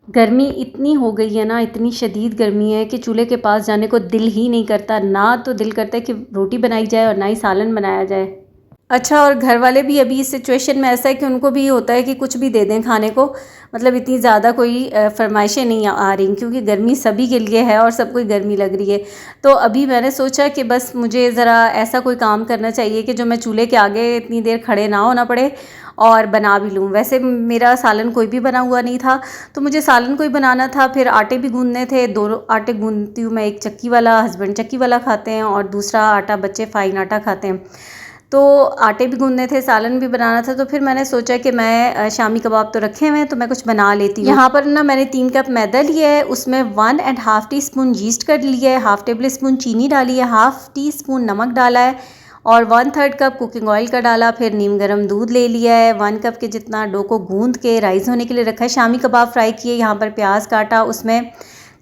गर्मी इतनी हो गई है ना, इतनी शदीद गर्मी है कि चूल्हे के पास जाने को दिल ही नहीं करता। ना तो दिल करता है कि रोटी बनाई जाए और ना ही सालन बनाया जाए। अच्छा, और घर वाले भी अभी इस सिचुएशन में ऐसा है कि उनको भी होता है कि कुछ भी दे दें खाने को। मतलब इतनी ज़्यादा कोई फरमाइशें नहीं आ रही, क्योंकि गर्मी सभी के लिए है और सबको गर्मी लग रही है। तो अभी मैंने सोचा कि बस मुझे ज़रा ऐसा कोई काम करना चाहिए कि जो मैं चूल्हे के आगे इतनी देर खड़े ना होना पड़े और बना भी लूँ। वैसे मेरा सालन कोई भी बना हुआ नहीं था, तो मुझे सालन कोई बनाना था। फिर आटे भी गूँधने थे, 2 आटे गूँधती हूँ मैं, एक चक्की वाला, हस्बैंड चक्की वाला खाते हैं और दूसरा आटा बच्चे फ़ाइन आटा खाते हैं। तो आटे भी गूँधने थे, सालन भी बनाना था। तो फिर मैंने सोचा कि मैं शामी कबाब तो रखे हुए हैं, तो मैं कुछ बना लेती हूँ। यहाँ पर ना मैंने 3 कप मैदा लिया है, उसमें 1.5 टीस्पून यीस्ट कर लिया है, हाफ़ टेबल स्पून चीनी डाली है, हाफ़ टी स्पून नमक डाला है और 1/3 कप कुकिंग ऑयल का डाला। फिर नीम गर्म दूध ले लिया है, 1 कप के जितना डो को गूँध के राइस होने के लिए रखा है। शामी कबाब फ्राई किए, यहाँ पर प्याज काटा, उसमें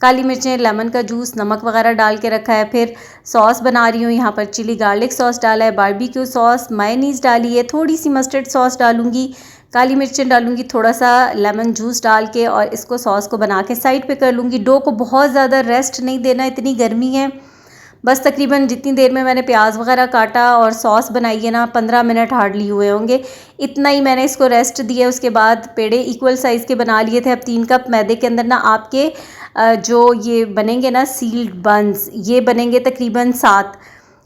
काली मिर्चें, लेमन का जूस, नमक वगैरह डाल के रखा है। फिर सॉस बना रही हूँ, यहाँ पर चिली गार्लिक सॉस डाला है, बारबेक्यू सॉस, मायोनीज़ डाली है, थोड़ी सी मस्टर्ड सॉस डालूँगी, काली मिर्चें डालूँगी, थोड़ा सा लेमन जूस डाल के और इसको सॉस को बना के साइड पे कर लूँगी। डो को बहुत ज़्यादा रेस्ट नहीं देना, इतनी गर्मी है। बस तकरीबन जितनी देर में मैंने प्याज वगैरह काटा और सॉस बनाई है ना, 15 मिनट हार्डली हुए होंगे, इतना ही मैंने इसको रेस्ट दिया। उसके बाद पेड़े इक्वल साइज़ के बना लिए थे। अब 3 कप मैदे के अंदर ना आपके जो ये बनेंगे ना सील्ड बंस, ये बनेंगे तकरीबन 7।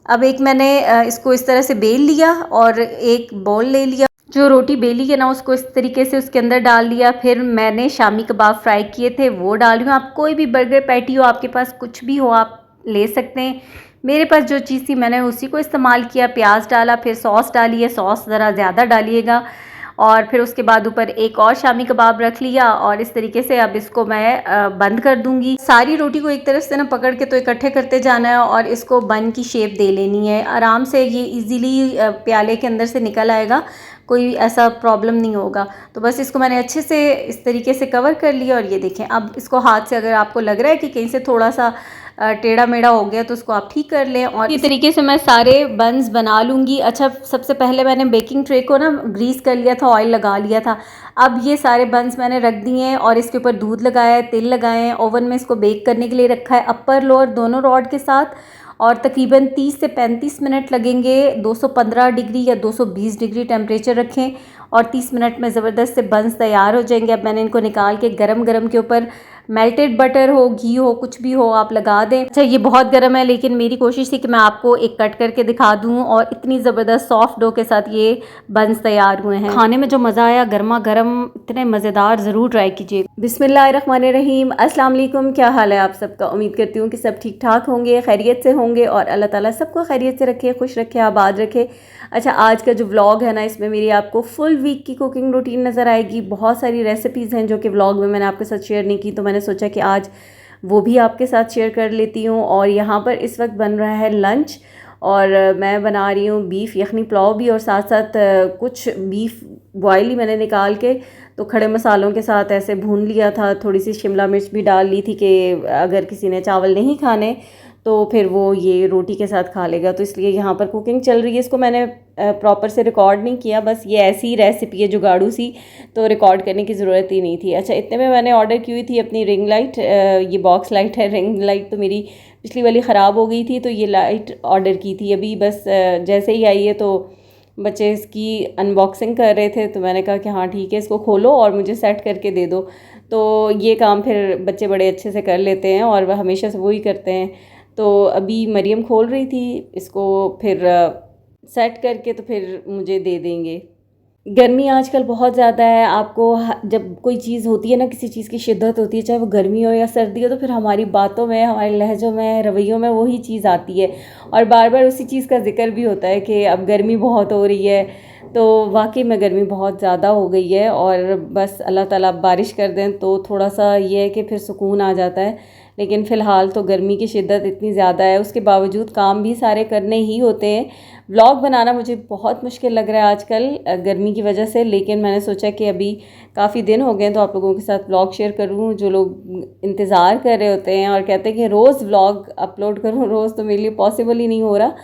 अब एक मैंने इसको इस तरह से बेल लिया और एक बोल ले लिया, जो रोटी बेली है ना उसको इस तरीके से उसके अंदर डाल दिया। फिर मैंने शामी कबाब फ्राई किए थे वो डाल रही हूँ। आप कोई भी बर्गर पैटी हो, आपके पास कुछ भी हो, आप ले सकते हैं। मेरे पास जो चीज़ थी मैंने उसी को इस्तेमाल किया। प्याज डाला, फिर सॉस डाली है, सॉस ज़रा ज़्यादा डालिएगा। और फिर उसके बाद ऊपर एक और शामी कबाब रख लिया और इस तरीके से अब इसको मैं बंद कर दूंगी। सारी रोटी को एक तरफ से ना पकड़ के तो इकट्ठे करते जाना है और इसको बन की शेप दे लेनी है। आराम से ये इजीली प्याले के अंदर से निकल आएगा, कोई ऐसा प्रॉब्लम नहीं होगा। तो बस इसको मैंने अच्छे से इस तरीके से कवर कर लिया और ये देखें। अब इसको हाथ से अगर आपको लग रहा है कि कहीं से थोड़ा सा टेढ़ा मेढ़ा हो गया तो उसको आप ठीक कर लें। और इसी तरीके से मैं सारे बन्स बना लूँगी। अच्छा, सबसे पहले मैंने बेकिंग ट्रे को ना ग्रीस कर लिया था, ऑयल लगा लिया था। अब ये सारे बन्स मैंने रख दिए हैं और इसके ऊपर दूध लगाया है, तेल लगाए हैं। ओवन में इसको बेक करने के लिए रखा है, अपर लोअर दोनों रॉड के साथ, और तकरीबन 30 से 35 मिनट लगेंगे। 215 डिग्री या 220 डिग्री टेम्परेचर रखें और 30 मिनट में ज़बरदस्त से बन्स तैयार हो जाएंगे। अब मैंने इनको निकाल के गरम गरम के ऊपर मेल्टेड बटर हो, घी हो, कुछ भी हो आप लगा दें। अच्छा, ये बहुत गर्म है लेकिन मेरी कोशिश थी कि मैं आपको एक कट करके दिखा दूं और इतनी ज़बरदस्त सॉफ्ट डो के साथ ये बन्स तैयार हुए हैं। खाने में जो मज़ा आया, गर्मा गर्म, इतने मज़ेदार, ज़रूर ट्राई कीजिए। बिस्मिल्लाहिर्रहमानिर्रहीम। अस्सलाम वालेकुम। क्या हाल है आप सबका? उम्मीद करती हूँ कि सब ठीक ठाक होंगे, खैरियत से होंगे और अल्लाह ताला सबको खैरियत से रखे, खुश रखे, आबाद रखे। अच्छा, आज का जो व्लॉग है ना, इसमें मेरी आपको फुल वीक की कुकिंग रूटीन नज़र आएगी। बहुत सारी रेसिपीज़ हैं जो कि व्लॉग में मैंने आपके साथ शेयर नहीं की, तो मैंने सोचा कि आज वो भी आपके साथ शेयर कर लेती हूँ। और यहाँ पर इस वक्त बन रहा है लंच और मैं बना रही हूँ बीफ यखनी पुलाव भी, और साथ साथ कुछ बीफ बॉयल ही मैंने निकाल के तो खड़े मसालों के साथ ऐसे भून लिया था। थोड़ी सी शिमला मिर्च भी डाल ली थी कि अगर किसी ने चावल नहीं खाने तो फिर वो ये रोटी के साथ खा लेगा। तो इसलिए यहाँ पर कुकिंग चल रही है। इसको मैंने प्रॉपर से रिकॉर्ड नहीं किया, बस ये ऐसी ही रेसिपी है जुगाड़ू सी, तो रिकॉर्ड करने की ज़रूरत ही नहीं थी। अच्छा, इतने में मैंने ऑर्डर की हुई थी अपनी रिंग लाइट। ये बॉक्स लाइट है, रिंग लाइट तो मेरी पिछली वाली ख़राब हो गई थी, तो ये लाइट ऑर्डर की थी अभी। बस जैसे ही आई है तो बच्चे इसकी अनबॉक्सिंग कर रहे थे, तो मैंने कहा कि हाँ ठीक है, इसको खोलो और मुझे सेट करके दे दो। तो ये काम फिर बच्चे बड़े अच्छे से कर लेते हैं और वह हमेशा से वही करते हैं। तो अभी मरियम खोल रही थी इसको, फिर सेट करके तो फिर मुझे दे देंगे। गर्मी आजकल बहुत ज़्यादा है। आपको जब कोई चीज़ होती है ना, किसी चीज़ की शिद्दत होती है, चाहे वो गर्मी हो या सर्दी हो, तो फिर हमारी बातों में, हमारे लहजों में, रवैयों में वही चीज़ आती है और बार बार उसी चीज़ का जिक्र भी होता है कि अब गर्मी बहुत हो रही है। तो वाकई में गर्मी बहुत ज़्यादा हो गई है और बस अल्लाह ताला बारिश कर दें तो थोड़ा सा ये है कि फिर सुकून आ जाता है। लेकिन फ़िलहाल तो गर्मी की शिद्दत इतनी ज़्यादा है, उसके बावजूद काम भी सारे करने ही होते हैं। व्लॉग बनाना मुझे बहुत मुश्किल लग रहा है आजकल गर्मी की वजह से, लेकिन मैंने सोचा कि अभी काफ़ी दिन हो गए हैं तो आप लोगों के साथ व्लॉग शेयर करूँ। जो लोग इंतज़ार कर रहे होते हैं और कहते हैं कि रोज़ व्लॉग अपलोड करूँ रोज़, तो मेरे लिए पॉसिबल ही नहीं हो रहा।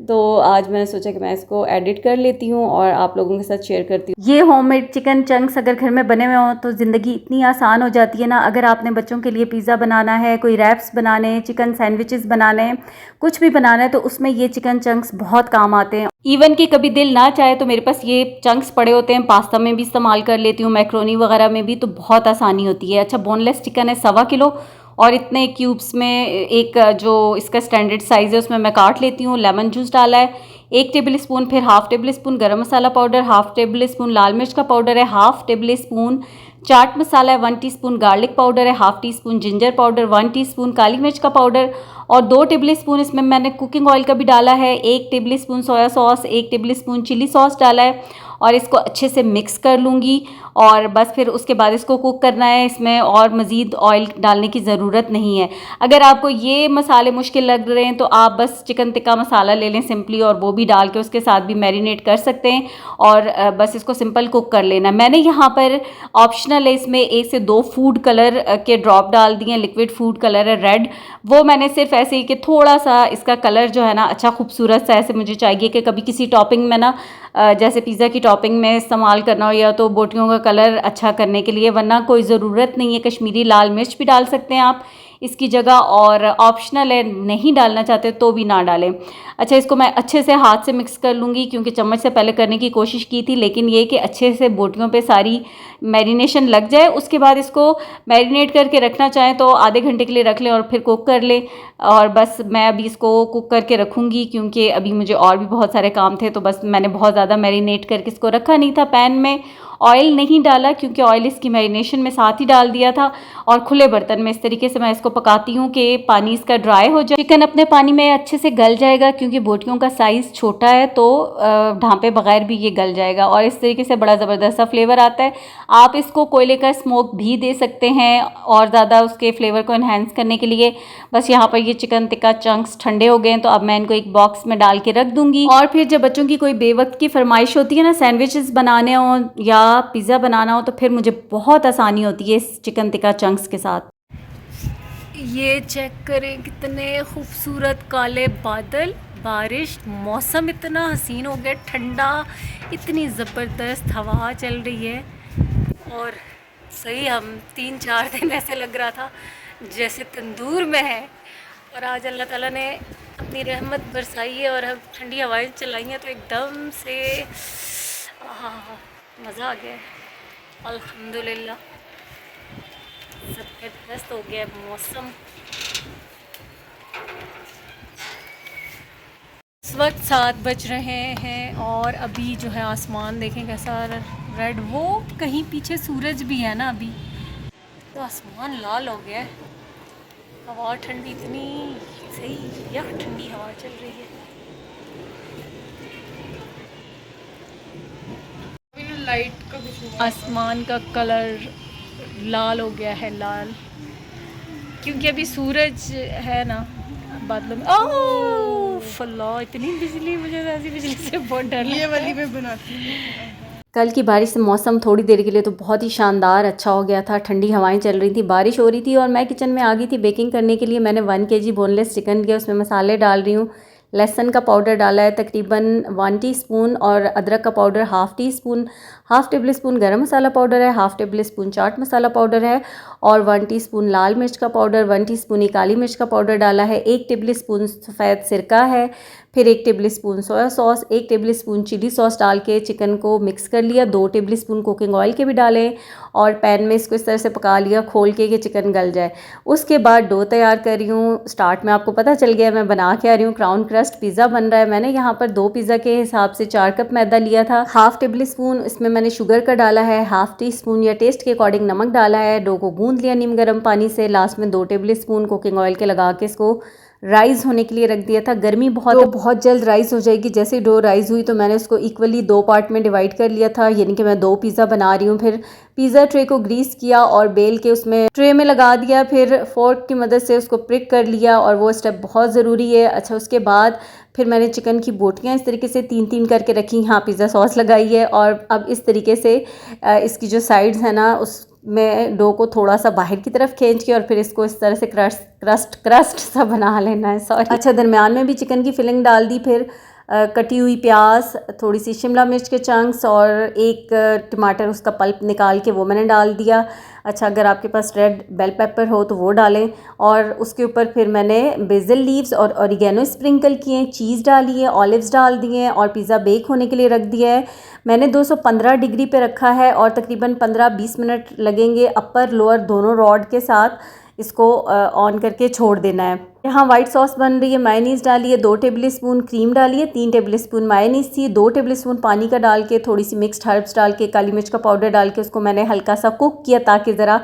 तो आज मैंने सोचा कि मैं इसको एडिट कर लेती हूँ और आप लोगों के साथ शेयर करती हूँ। ये होममेड चिकन चंक्स अगर घर में बने हुए हों तो ज़िंदगी इतनी आसान हो जाती है ना। अगर आपने बच्चों के लिए पिज़्ज़ा बनाना है, कोई रैप्स बनाने हैं, चिकन सैंडविचेस बनाने हैं, कुछ भी बनाना है तो उसमें ये चिकन चंक्स बहुत काम आते हैं। इवन कि कभी दिल ना चाहे तो मेरे पास ये चंक्स पड़े होते हैं, पास्ता में भी इस्तेमाल कर लेती हूँ, मैक्रोनी वगैरह में भी, तो बहुत आसानी होती है। अच्छा, बोनलेस चिकन है 1.25 किलो और इतने क्यूब्स में एक जो इसका स्टैंडर्ड साइज़ है उसमें मैं काट लेती हूँ। लेमन जूस डाला है 1 टेबल स्पून, फिर half tablespoon garam masala powder, half tablespoon लाल मिर्च का पाउडर है, half tablespoon chaat masala है, 1 टीस्पून गार्लिक पाउडर है, half teaspoon ginger powder, 1 teaspoon काली मिर्च का पाउडर और 2 टेबल स्पून इसमें मैंने कुकिंग ऑयल का भी डाला है, 1 tablespoon soya sauce, 1 tablespoon chilli sauce डाला है और इसको अच्छे से मिक्स कर लूँगी। और बस फिर उसके बाद इसको कुक करना है। इसमें और मज़ीद ऑयल डालने की ज़रूरत नहीं है। अगर आपको ये मसाले मुश्किल लग रहे हैं तो आप बस चिकन टिक्का मसाला ले लें सिंपली और वो भी डाल के उसके साथ भी मैरिनेट कर सकते हैं और बस इसको सिंपल कुक कर लेना। मैंने यहाँ पर ऑप्शनल है, इसमें 1 से 2 फूड कलर के ड्रॉप डाल दिए हैं। लिक्विड फूड कलर है रेड, वो मैंने सिर्फ ऐसे ही कि थोड़ा सा इसका कलर जो है ना अच्छा खूबसूरत सा ऐसे मुझे चाहिए कि कभी किसी टॉपिंग में ना जैसे पिज़्ज़ा की टॉपिंग में इस्तेमाल करना हो या तो बोटियों का कलर अच्छा करने के लिए, वरना कोई ज़रूरत नहीं है। कश्मीरी लाल मिर्च भी डाल सकते हैं आप इसकी जगह और ऑप्शनल है, नहीं डालना चाहते तो भी ना डालें। अच्छा, इसको मैं अच्छे से हाथ से मिक्स कर लूँगी क्योंकि चम्मच से पहले करने की कोशिश की थी, लेकिन ये कि अच्छे से बोटियों पे सारी मैरिनेशन लग जाए। उसके बाद इसको मैरिनेट करके रखना चाहें तो आधे घंटे के लिए रख लें और फिर कुक कर लें। और बस मैं अभी इसको कुक करके रखूँगी क्योंकि अभी मुझे और भी बहुत सारे काम थे, तो बस मैंने बहुत ज़्यादा मैरिनेट करके इसको रखा नहीं था। पैन में ऑयल नहीं डाला क्योंकि ऑयल इसकी मैरिनेशन में साथ ही डाल दिया था और खुले बर्तन में इस तरीके से मैं इसको पकाती हूँ कि पानी इसका ड्राई हो जाए। चिकन अपने पानी में अच्छे से गल जाएगा क्योंकि बोटियों का साइज़ छोटा है तो ढांपे बगैर भी ये गल जाएगा और इस तरीके से बड़ा ज़बरदस्त सा फ्लेवर आता है। आप इसको कोयले का स्मोक भी दे सकते हैं और ज़्यादा उसके फ्लेवर को इन्हेंस करने के लिए। बस यहाँ पर ये चिकन टिक्का चंक्स ठंडे हो गए हैं तो अब मैं इनको एक बॉक्स में डाल के रख दूँगी। और फिर जब बच्चों की कोई बेवक्त की फरमाइश होती है ना, सैंडविचेस बनाने हो या पिज़्ज़ा बनाना हो, तो फिर मुझे बहुत आसानी होती है इस चिकन टिक्का चंक्स के साथ। ये चेक करें कितने खूबसूरत काले बादल, बारिश, मौसम इतना हसीन हो गया, ठंडा, इतनी ज़बरदस्त हवा चल रही है और सही हम 3-4 दिन ऐसे लग रहा था जैसे तंदूर में है। और आज अल्लाह ताला ने अपनी रहमत बरसाई है और अब ठंडी हवाएं चलाई हैं तो एकदम से मज़ा आ गया है। अल्हम्दुलिल्लाह ज़बरदस्त हो गया मौसम। इस वक्त 7 बज रहे हैं और अभी जो है आसमान देखें कैसा रेड, वो कहीं पीछे सूरज भी है ना अभी, तो आसमान लाल हो गया है। हवा ठंडी, इतनी सही यह ठंडी हवा चल रही है। लाइट का कुछ आसमान का कलर लाल हो गया है, लाल, क्योंकि अभी सूरज है ना बादलों में। ओह फल्ला, इतनी बिजली, मुझे ऐसी बिजली से बहुत डर लगता है। ये वाली मैं बनाती हूँ। कल की बारिश से मौसम थोड़ी देर के लिए तो बहुत ही शानदार अच्छा हो गया था। ठंडी हवाएं चल रही थी, बारिश हो रही थी और मैं किचन में आ गई थी बेकिंग करने के लिए। मैंने 1 kg बोनलेस चिकन लिया, उसमें मसाले डाल रही हूँ। लहसुन का पाउडर डाला है तकरीबन 1 टीस्पून और अदरक का powder half tea spoon, half tablespoon garam masala powder है, हाफ़ टेबल स्पून चाट मसाला पाउडर है और 1 टीस्पून लाल मिर्च का पाउडर, 1 टीस्पून ही काली मिर्च का पाउडर डाला है। 1 टेबल स्पून सफ़ेद सिरका है, फिर 1 tablespoon soya sauce, 1 tablespoon chilli sauce डाल के चिकन को मिक्स कर लिया। 2 टेबल स्पून कुकिंग ऑयल के भी डाले और पैन में इसको इस तरह से पका लिया खोल के कि चिकन गल जाए। उसके बाद डो तैयार कर रही हूँ। स्टार्ट में आपको पता चल गया मैं बना के आ रही हूँ। क्राउन क्रस्ट पिज़्ज़ा बन रहा है। मैंने यहाँ पर 2 पिज़्ज़ा के हिसाब से 4 कप मैदा लिया था। हाफ़ टेबल स्पून इसमें मैंने शुगर का डाला है, हाफ़ टी स्पून या टेस्ट के अकॉर्डिंग नमक डाला है। डो को गूंद लिया नीम गर्म पानी से। लास्ट में 2 टेबल स्पून कुकिंग ऑयल के लगा के इसको राइज़ होने के लिए रख दिया था। गर्मी बहुत है, बहुत जल्द राइज़ हो जाएगी। जैसे डो राइज़ हुई तो मैंने उसको इक्वली 2 पार्ट में डिवाइड कर लिया था, यानी कि मैं 2 पिज़्ज़ा बना रही हूँ। फिर पिज़्ज़ा ट्रे को ग्रीस किया और बेल के उसमें ट्रे में लगा दिया, फिर फोर्क की मदद से उसको प्रिक कर लिया और वो स्टेप बहुत ज़रूरी है। अच्छा, उसके बाद फिर मैंने चिकन की बोटियाँ इस तरीके से 3-3 करके रखी। यहाँ पिज़्ज़ा सॉस लगाई है और अब इस तरीके से इसकी जो साइड्स है ना उस मैं डो को थोड़ा सा बाहर की तरफ खींच के और फिर इसको इस तरह से क्रस्ट सा बना लेना है। सॉरी। अच्छा, दरमियान में भी चिकन की फिलिंग डाल दी। फिर कटी हुई प्याज, थोड़ी सी शिमला मिर्च के चंक्स और एक टमाटर उसका पल्प निकाल के वो मैंने डाल दिया। अच्छा, अगर आपके पास रेड बेल पेपर हो तो वो डालें। और उसके ऊपर फिर मैंने बेसिल लीव्स और ऑरिगेनो स्प्रिंकल किए, चीज़ डाली है, ऑलिव्स डाल दिए हैं और पिज़्ज़ा बेक होने के लिए रख दिया है। मैंने 215 डिग्री पे रखा है और तकरीबन 15-20 मिनट लगेंगे अपर लोअर दोनों रॉड के साथ इसको ऑन करके छोड़ देना है। यहाँ वाइट सॉस बन रही है, मायोनीज़ डाली है, 2 टेबल स्पून क्रीम डाली है, 3 टेबल स्पून मायोनीज़ थी, 2 टेबल स्पून पानी का डाल के, थोड़ी सी मिक्स्ड हर्ब्स डाल के, काली मिर्च का पाउडर डाल के उसको मैंने हल्का सा कुक किया ताकि ज़रा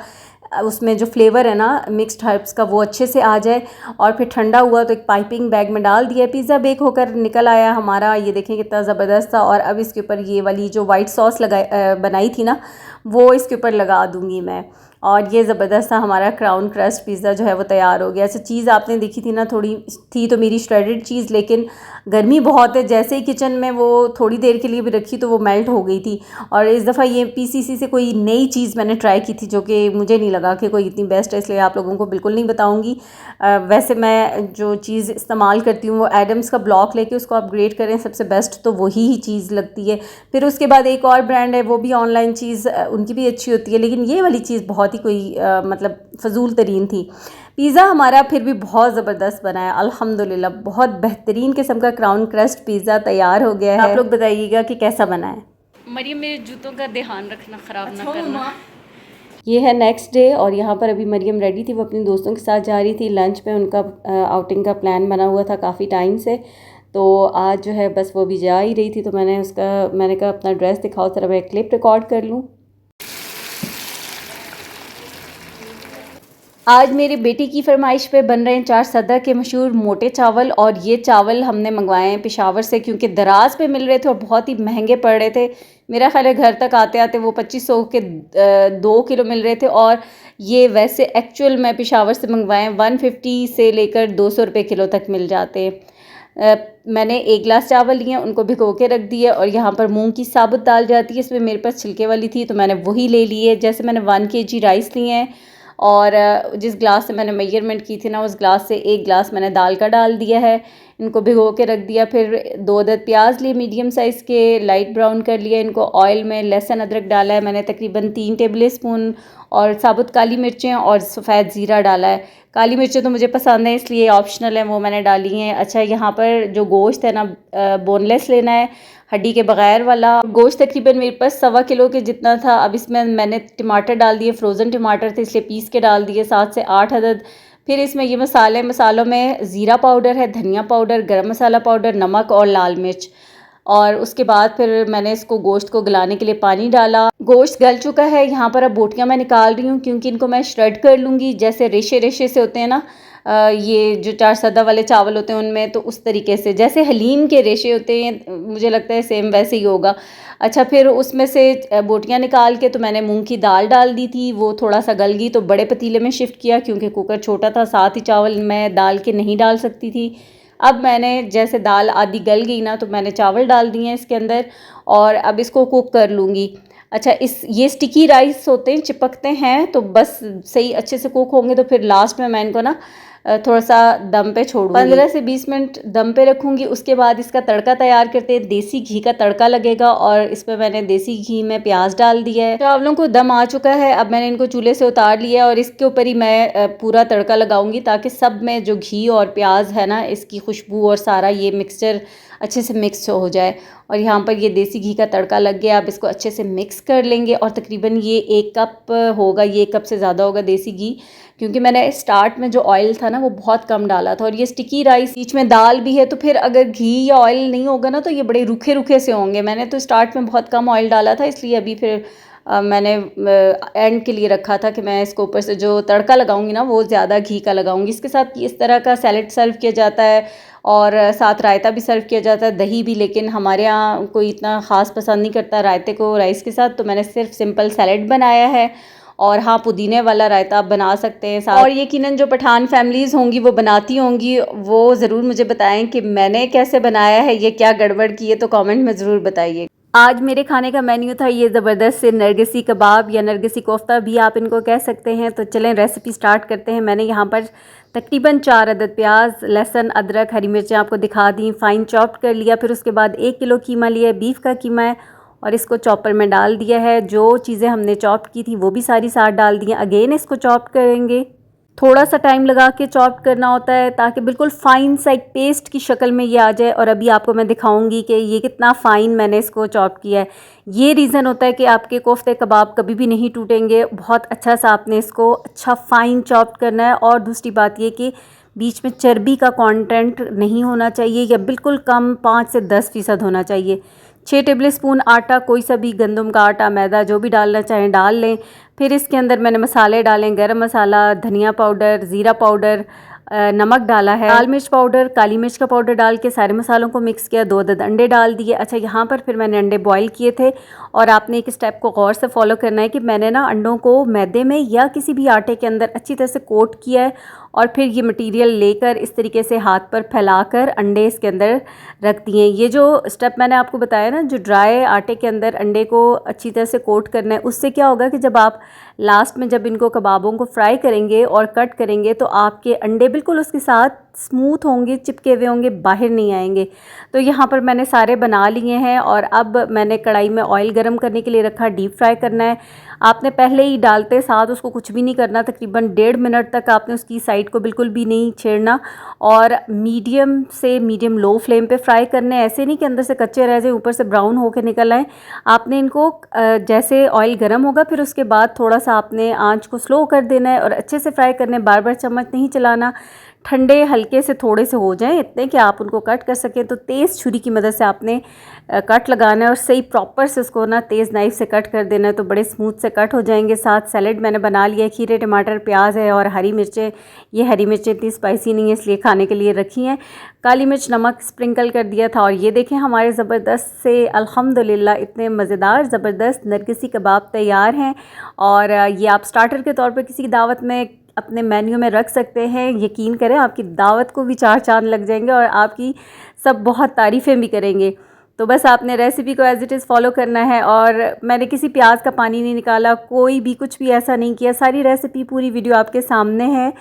उसमें जो फ्लेवर है ना मिक्स्ड हर्ब्स का वो अच्छे से आ जाए। और फिर ठंडा हुआ तो एक पाइपिंग बैग में डाल दिया। पिज़्ज़ा बेक होकर निकल आया हमारा, ये देखें कितना ज़बरदस्त था। और अब इसके ऊपर ये वाली जो वाइट सॉस बनाई थी ना वो इसके ऊपर लगा दूँगी मैं। और ये ज़बरदस्त सा हमारा क्राउन क्रस्ट पिज़्ज़ा जो है वो तैयार हो गया। अच्छा, चीज़ आपने देखी थी ना, थोड़ी थी तो मेरी श्रेडेड चीज़, लेकिन गर्मी बहुत है, जैसे ही किचन में वो थोड़ी देर के लिए भी रखी तो वो मेल्ट हो गई थी। और इस दफ़ा ये पीसीसी से कोई नई चीज़ मैंने ट्राई की थी जो कि मुझे नहीं लगा कि कोई इतनी बेस्ट है, इसलिए आप लोगों को बिल्कुल नहीं बताऊँगी। वैसे मैं जो चीज़ इस्तेमाल करती हूँ वो एडम्स का ब्लॉक लेके उसको अपग्रेड करें, सबसे बेस्ट तो वही ही चीज़ लगती है। फिर उसके बाद एक और ब्रांड है, वो भी ऑनलाइन चीज़ उनकी भी अच्छी होती है, लेकिन ये वाली चीज़ बहुत ही कोई मतलब फ़जूल तरीन थी। पिज़्ज़ा हमारा फिर भी बहुत ज़बरदस्त बना है अल्हम्दुलिल्लाह, बहुत बेहतरीन किस्म का क्राउन क्रस्ट पिज़्ज़ा तैयार हो गया है। आप लोग बताइएगा कि कैसा बना है। मरियम, मेरे जूतों का ध्यान रखना, ख़राब ना करना। ये है नेक्स्ट डे और यहाँ पर अभी मरियम रेडी थी, वो अपने दोस्तों के साथ जा रही थी लंच पे, उनका आउटिंग का प्लान बना हुआ था काफ़ी टाइम से। तो आज जो है बस वो भी जा ही रही थी, तो मैंने कहा अपना ड्रेस दिखाओ, ज़रा मैं क्लिप रिकॉर्ड कर लूँ। आज मेरी बेटी की फरमाइश पे बन रहे हैं 4 सदा के मशहूर मोटे चावल। और ये चावल हमने मंगवाए हैं पेशावर से, क्योंकि दराज पे मिल रहे थे और बहुत ही महंगे पड़ रहे थे। मेरा ख्याल है घर तक आते आते वो 2500 के 2 किलो मिल रहे थे। और ये वैसे एक्चुअल में पेशावर से मंगवाए हैं 150 से लेकर 200 रुपये किलो तक मिल जाते हैं। मैंने 1 गिलास चावल लिए, उनको भिगो के रख दिए। और यहाँ पर मूंग की साबुत दाल जाती है, इसमें मेरे पास छिलके वाली थी तो मैंने वही ले ली है। जैसे मैंने 1 kg राइस लिए हैं और जिस ग्लास से मैंने मेजरमेंट की थी ना उस ग्लास से 1 गिलास मैंने दाल का डाल दिया है, इनको भिगो के रख दिया। फिर 2 अदद प्याज लिए मीडियम साइज़ के, लाइट ब्राउन कर लिया इनको। ऑयल में लहसुन अदरक डाला है मैंने तकरीबन 3 टेबल स्पून, और साबुत काली मिर्चें और सफ़ेद ज़ीरा डाला है। काली मिर्चें तो मुझे पसंद है इसलिए ऑप्शनल है, वो मैंने डाली हैं। अच्छा, यहाँ पर जो गोश्त है ना बोनलेस लेना है, हड्डी के बगैर वाला गोश्त। तकरीबन मेरे पास 1.25 किलो के जितना था। अब इसमें मैंने टमाटर डाल दिए, फ्रोज़न टमाटर थे इसलिए पीस के डाल दिए 7 से 8 अदद। फिर इसमें ये मसालों में ज़ीरा पाउडर है, धनिया पाउडर, गरम मसाला पाउडर, नमक और लाल मिर्च। और उसके बाद फिर मैंने इसको गोश्त को गलाने के लिए पानी डाला। गोश्त गल चुका है, यहाँ पर अब बोटियाँ मैं निकाल रही हूँ क्योंकि इनको मैं श्रेड कर लूँगी, जैसे रेशे रेशे से होते हैं ना ये जो 4 सदा वाले चावल होते हैं उनमें, तो उस तरीके से जैसे हलीम के रेशे होते हैं मुझे लगता है सेम वैसे ही होगा। अच्छा, फिर उसमें से बोटियाँ निकाल के तो मैंने मूंग की दाल डाल दी थी, वो थोड़ा सा गल गई तो बड़े पतीले में शिफ्ट किया क्योंकि कुकर छोटा था, साथ ही चावल मैं डाल के नहीं डाल सकती थी। अब मैंने जैसे दाल आधी गल गई ना तो मैंने चावल डाल दिए हैं इसके अंदर और अब इसको कुक कर लूँगी। अच्छा, ये स्टिकी राइस होते हैं, चिपकते हैं, तो बस सही अच्छे से कुक होंगे तो फिर लास्ट में मैं इनको ना थोड़ा सा दम पे छोड़ूंगी, 15 से 20 मिनट दम पे रखूंगी। उसके बाद इसका तड़का तैयार करते हैं। देसी घी का तड़का लगेगा और इसमें मैंने देसी घी में प्याज डाल दिया है। चावलों को दम आ चुका है, अब मैंने इनको चूल्हे से उतार लिया और इसके ऊपर ही मैं पूरा तड़का लगाऊंगी ताकि सब में जो घी और प्याज है ना इसकी खुशबू और सारा ये मिक्सचर अच्छे से मिक्स हो जाए। और यहाँ पर ये देसी घी का तड़का लग गया। अब इसको अच्छे से मिक्स कर लेंगे और तकरीबन ये 1 कप होगा, ये 1 कप से ज़्यादा होगा देसी घी, क्योंकि मैंने स्टार्ट में जो ऑयल था ना वो बहुत कम डाला था। और ये स्टिकी राइस, बीच में दाल भी है, तो फिर अगर घी या ऑयल नहीं होगा ना तो ये बड़े रूखे रूखे से होंगे। मैंने तो स्टार्ट में बहुत कम ऑयल डाला था, इसलिए अभी फिर मैंने एंड के लिए रखा था कि मैं इसको ऊपर से जो तड़का लगाऊंगी ना वो ज़्यादा घी का लगाऊंगी। इसके साथ इस तरह का सैलेड सर्व किया जाता है और साथ रायता भी सर्व किया जाता है, दही भी, लेकिन हमारे यहाँ कोई इतना ख़ास पसंद नहीं करता रायते को राइस के साथ, तो मैंने सिर्फ सिंपल सैलेड बनाया है। और हाँ, पुदीने वाला रायता आप बना सकते हैं साथ। और यकीनन जो पठान फैमिलीज़ होंगी वो बनाती होंगी, वो ज़रूर मुझे बताएं कि मैंने कैसे बनाया है, ये क्या गड़बड़ की है, तो कमेंट में ज़रूर बताइए। आज मेरे खाने का मेन्यू था ये ज़बरदस्त से नरगिसी कबाब या नरगिसी कोफ्ता भी आप इनको कह सकते हैं। तो चलें रेसिपी स्टार्ट करते हैं। मैंने यहाँ पर तकरीबन 4 अदद प्याज, लहसुन, अदरक, हरी मिर्चें आपको दिखा दी, फ़ाइन चॉप्ड कर लिया। फिर उसके बाद 1 किलो कीमा लिया, बीफ का कीमा है, और इसको चॉपर में डाल दिया है। जो चीज़ें हमने चॉप की थी वो भी सारी साथ डाल दी हैं। अगेन इसको चॉप करेंगे, थोड़ा सा टाइम लगा के चॉप करना होता है ताकि बिल्कुल फ़ाइन सा एक पेस्ट की शक्ल में ये आ जाए। और अभी आपको मैं दिखाऊंगी कि ये कितना फ़ाइन मैंने इसको चॉप किया है। ये रीज़न होता है कि आपके कोफ्ते कबाब कभी भी नहीं टूटेंगे। बहुत अच्छा सा आपने इसको अच्छा फ़ाइन चॉप करना है। और दूसरी बात ये कि बीच में चर्बी का कंटेंट नहीं होना चाहिए, या बिल्कुल कम 5 से 10% होना चाहिए। 6 टेबल स्पून आटा, कोई सा भी गंदम का आटा, मैदा, जो भी डालना चाहें डाल लें। फिर इसके अंदर मैंने मसाले डालें, गरम मसाला, धनिया पाउडर, ज़ीरा पाउडर, नमक डाला है, लाल मिर्च पाउडर, काली मिर्च का पाउडर डाल के सारे मसालों को मिक्स किया। 2 अदद अंडे डाल दिए। अच्छा, यहाँ पर फिर मैंने अंडे बॉईल किए थे, और आपने एक स्टेप को गौर से फॉलो करना है कि मैंने ना अंडों को मैदे में या किसी भी आटे के अंदर अच्छी तरह से कोट किया है, और फिर ये मटेरियल लेकर इस तरीके से हाथ पर फैलाकर अंडे इसके अंदर रख दिए। ये जो स्टेप मैंने आपको बताया ना, जो ड्राई आटे के अंदर अंडे को अच्छी तरह से कोट करना है, उससे क्या होगा कि जब आप लास्ट में जब इनको कबाबों को फ्राई करेंगे और कट करेंगे तो आपके अंडे बिल्कुल उसके साथ स्मूथ होंगे, चिपके हुए होंगे, बाहर नहीं आएंगे। तो यहाँ पर मैंने सारे बना लिए हैं, और अब मैंने कढ़ाई में ऑयल गरम करने के लिए रखा। डीप फ्राई करना है। आपने पहले ही डालते साथ उसको कुछ भी नहीं करना, तकरीबन 1.5 मिनट तक आपने उसकी साइड को बिल्कुल भी नहीं छेड़ना, और मीडियम से मीडियम लो फ्लेम पे फ्राई करने। ऐसे नहीं कि अंदर से कच्चे रह जाए, ऊपर से ब्राउन होकर निकल आए। आपने इनको जैसे ऑयल गर्म होगा फिर उसके बाद थोड़ा सा आपने आंच को स्लो कर देना है और अच्छे से फ्राई करने। बार बार चम्मच नहीं चलाना। ठंडे हल्के से थोड़े से हो जाएं, इतने कि आप उनको कट कर सकें। तो तेज़ छुरी की मदद से आपने कट लगाना है, और सही प्रॉपर से उसको ना तेज़ नाइफ से कट कर देना है, तो बड़े स्मूथ से कट हो जाएंगे। साथ सैलेड मैंने बना लिया, खीरे, टमाटर, प्याज है, और हरी मिर्चें। ये हरी मिर्चें इतनी स्पाइसी नहीं है इसलिए खाने के लिए रखी हैं। काली मिर्च, नमक स्प्रिंकल कर दिया था। और ये देखें हमारे ज़बरदस्त से अल्हम्दुलिल्लाह इतने मज़ेदार ज़बरदस्त नरगिसी कबाब तैयार हैं। और ये आप स्टार्टर के तौर पर किसी की दावत में अपने मेन्यू में रख सकते हैं। यकीन करें आपकी दावत को भी 4 चांद लग जाएंगे, और आपकी सब बहुत तारीफ़ें भी करेंगे। तो बस आपने रेसिपी को एज़ इट इज़ फॉलो करना है। और मैंने किसी प्याज का पानी नहीं निकाला, कोई भी कुछ भी ऐसा नहीं किया। सारी रेसिपी पूरी वीडियो आपके सामने है।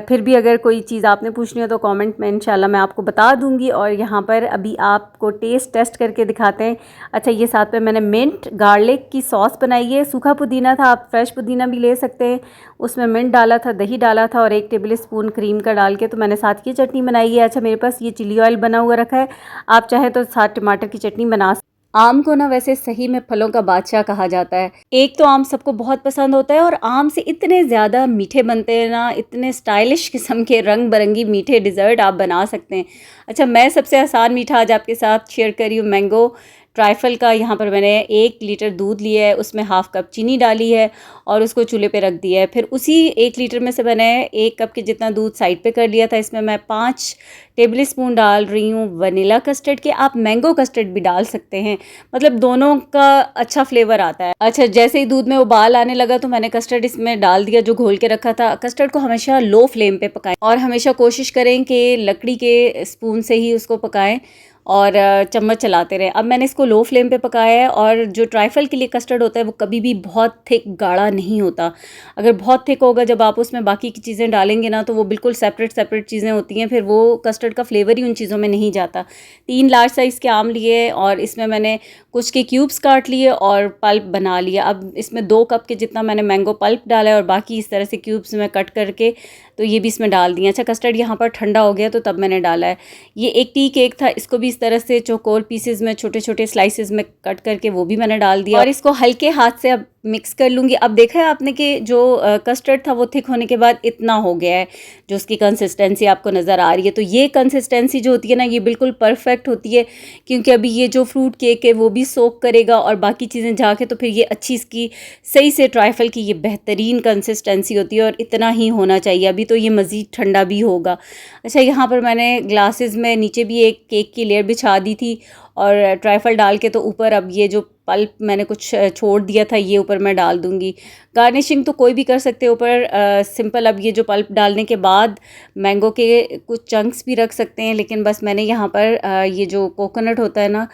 फिर भी अगर कोई चीज़ आपने पूछनी हो तो कमेंट में इंशाल्लाह मैं आपको बता दूंगी। और यहाँ पर अभी आपको टेस्ट करके दिखाते हैं। अच्छा, ये साथ में मैंने मिंट गार्लिक की सॉस बनाई है। सूखा पुदीना था, आप फ्रेश पुदीना भी ले सकते हैं। उसमें मिंट डाला था, दही डाला था, और 1 टेबल स्पून क्रीम का डाल के तो मैंने साथ की चटनी बनाई है। अच्छा, मेरे पास ये चिली ऑयल बना हुआ रखा है, आप चाहे तो साथ टमाटर की चटनी बना। आम को ना वैसे सही में फलों का बादशाह कहा जाता है। एक तो आम सबको बहुत पसंद होता है, और आम से इतने ज़्यादा मीठे बनते हैं ना, इतने स्टाइलिश किस्म के रंग बिरंगी मीठे डिज़र्ट आप बना सकते हैं। अच्छा, मैं सबसे आसान मीठा आज आपके साथ शेयर कर रही हूँ, मैंगो ट्राइफल का। यहाँ पर मैंने 1 लीटर दूध लिया है, उसमें हाफ़ कप चीनी डाली है, और उसको चूल्हे पे रख दिया है। फिर उसी 1 लीटर में से मैंने 1 कप के जितना दूध साइड पे कर लिया था। इसमें मैं 5 टेबल स्पून डाल रही हूँ वनीला कस्टर्ड के। आप मैंगो कस्टर्ड भी डाल सकते हैं, मतलब दोनों का अच्छा फ्लेवर आता है। अच्छा, जैसे ही दूध में उबाल आने लगा तो मैंने कस्टर्ड इसमें डाल दिया जो घोल के रखा था। कस्टर्ड को हमेशा लो फ्लेम पे पकाएं, और हमेशा कोशिश करें कि लकड़ी के स्पून से ही उसको पकाएं, और चम्मच चलाते रहे। अब मैंने इसको लो फ्लेम पे पकाया है। और जो ट्राइफल के लिए कस्टर्ड होता है वो कभी भी बहुत थिक गाढ़ा नहीं होता। अगर बहुत थिक होगा, जब आप उसमें बाकी की चीज़ें डालेंगे ना, तो वो बिल्कुल सेपरेट चीज़ें होती हैं, फिर वो कस्टर्ड का फ्लेवर ही उन चीज़ों में नहीं जाता। 3 लार्ज साइज़ के आम लिए, और इसमें मैंने कुछ के क्यूब्स काट लिए और पल्प बना लिया। अब इसमें 2 कप के जितना मैंने मैंगो पल्प डाला है, और बाकी इस तरह से क्यूब्स में कट करके तो ये भी इसमें डाल दिए। अच्छा, कस्टर्ड यहाँ पर ठंडा हो गया तो तब मैंने डाला है। ये एक टी केक था, इसको भी इस तरह से चौकोर पीसेस में, छोटे छोटे स्लाइसेस में कट करके वो भी मैंने डाल दिया, और इसको हल्के हाथ से अब मिक्स कर लूँगी। अब देखा है आपने कि जो कस्टर्ड था वो थिक होने के बाद इतना हो गया है, जो उसकी कंसिस्टेंसी आपको नज़र आ रही है। तो ये कंसिस्टेंसी जो होती है ना, ये बिल्कुल परफेक्ट होती है, क्योंकि अभी ये जो फ्रूट केक है वो भी सोक करेगा, और बाकी चीज़ें जाके तो फिर ये अच्छी इसकी सही से ट्राइफल की ये बेहतरीन कंसिस्टेंसी होती है, और इतना ही होना चाहिए। अभी तो ये मज़ीद ठंडा भी होगा। अच्छा, यहाँ पर मैंने ग्लासेस में नीचे भी एक केक की लेयर बिछा दी थी, और ट्राइफल डाल के तो ऊपर अब ये जो पल्प मैंने कुछ छोड़ दिया था ये ऊपर मैं डाल दूँगी। गार्निशिंग तो कोई भी कर सकते हैं ऊपर सिंपल। अब ये जो पल्प डालने के बाद मैंगो के कुछ चंक्स भी रख सकते हैं, लेकिन बस मैंने यहाँ पर ये जो कोकोनट होता है ना,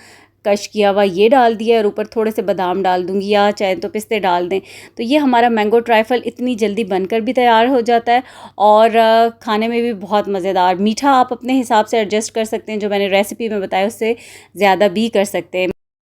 कश किया हुआ ये डाल दिया और ऊपर थोड़े से बादाम डाल दूँगी या चाहे तो पिस्ते डाल दें। तो ये हमारा मैंगो ट्राइफल इतनी जल्दी बनकर भी तैयार हो जाता है और खाने में भी बहुत मज़ेदार। मीठा आप अपने हिसाब से एडजस्ट कर सकते हैं, जो मैंने रेसिपी में बताया उससे ज़्यादा भी कर सकते हैं।